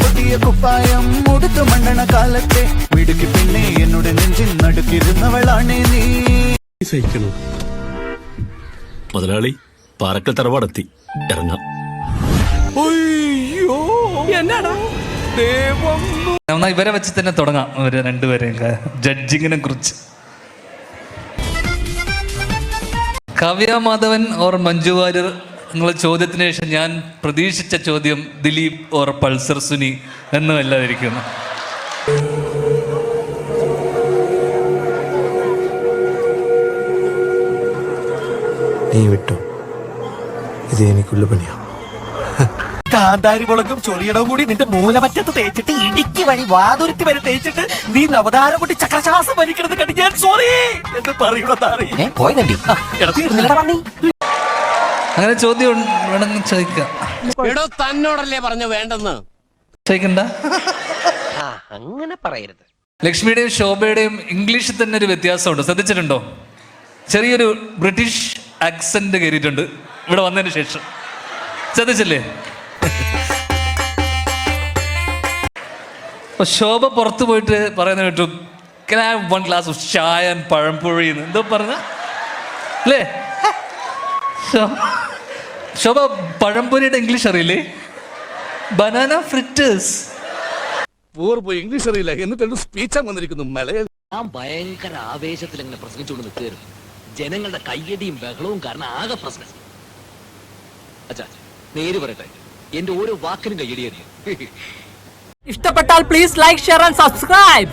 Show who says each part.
Speaker 1: പൊട്ടിയ കുപ്പായം മുടുത്തു മണ്ണണ കാലത്തെ മിടുക്കി പെണ്ണെ എന്നോട് നെഞ്ചിൽ നടുക്കിരുന്നവളാണേ നീ.
Speaker 2: സഹിക്കണോ മുതലാളി? പാറക്കൽ തറവാടെത്തി, ഇറങ്ങാം.
Speaker 3: എന്നാ ഇവരെ വെച്ച് തന്നെ തുടങ്ങാം. ഇവരെ രണ്ടുപേരെയും ജഡ്ജിങ്ങിനെ കുറിച്ച്. കാവ്യ മാധവൻ ഓർ മഞ്ജു വാര്യർ എന്നുള്ള ചോദ്യത്തിന് ശേഷം ഞാൻ പ്രതീക്ഷിച്ച ചോദ്യം ദിലീപ് ഓർ പൾസർ സുനി എന്നുമല്ലാതിരിക്കുന്നു.
Speaker 4: നീ വിട്ടോ, ഇത് എനിക്കുള്ള പണിയാ.
Speaker 5: കാന്താരി മുളകും ചൊറിയടവും കൂടി നിന്റെ മൂലമറ്റത്ത് തേച്ചിട്ട് ഇടുക്കി വഴി വാതുരുത്തി വരെ തേച്ചിട്ട് നീ നവതാരം കൊണ്ട് ചക്രശ്വാസം വലിക്കണത് കണ്ടി ഞാൻ സോറി എന്ന് പറയുന്നതാണ്.
Speaker 3: അങ്ങനെ ചോദ്യം വേണമെന്ന് ചോദിക്കാം.
Speaker 6: തന്നോടല്ലേ പറഞ്ഞു വേണ്ടെന്ന്
Speaker 3: ചോദിക്കണ്ട.
Speaker 5: അങ്ങനെ പറയരുത്.
Speaker 3: ലക്ഷ്മിയുടെയും ശോഭയുടെയും ഇംഗ്ലീഷിൽ തന്നെ ഒരു വ്യത്യാസമുണ്ട്, ശ്രദ്ധിച്ചിട്ടുണ്ടോ? ചെറിയൊരു ബ്രിട്ടീഷ് ആക്സെന്റ് കയറിയിട്ടുണ്ട് ഇവിടെ വന്നതിന് ശേഷം, ശ്രദ്ധിച്ചില്ലേ? അപ്പൊ ശോഭ പുറത്തു പോയിട്ട് പറയുന്ന കേട്ടു, can I have one glass of ചായ and പഴംപൊഴി എന്ന് എന്തോ പറഞ്ഞ അല്ലേ? ശോഭ പഴംപൊരിയുടെ ഇംഗ്ലീഷ് അറിയില്ലേ? Banana fritters.
Speaker 2: പോയി ഇംഗ്ലീഷ് അറിയില്ല എന്നിട്ട് സ്പീച്ച് വന്നിരിക്കുന്നു മലയാളം.
Speaker 6: ഞാൻ ഭയങ്കര ആവേശത്തിൽ അങ്ങനെ പ്രസംഗിച്ചുകൊണ്ട് നിൽക്കുകയായിരുന്നു. ജനങ്ങളുടെ കയ്യടിയും ബഹളവും കാരണം ആകെ പ്രശ്നം. അച്ഛാ നേര് പറയട്ടെ, എന്റെ ഓരോ വാക്കിനും കയ്യടിയായിരുന്നു.
Speaker 7: ഇഷ്ടപ്പെട്ടാൽ please like share and subscribe.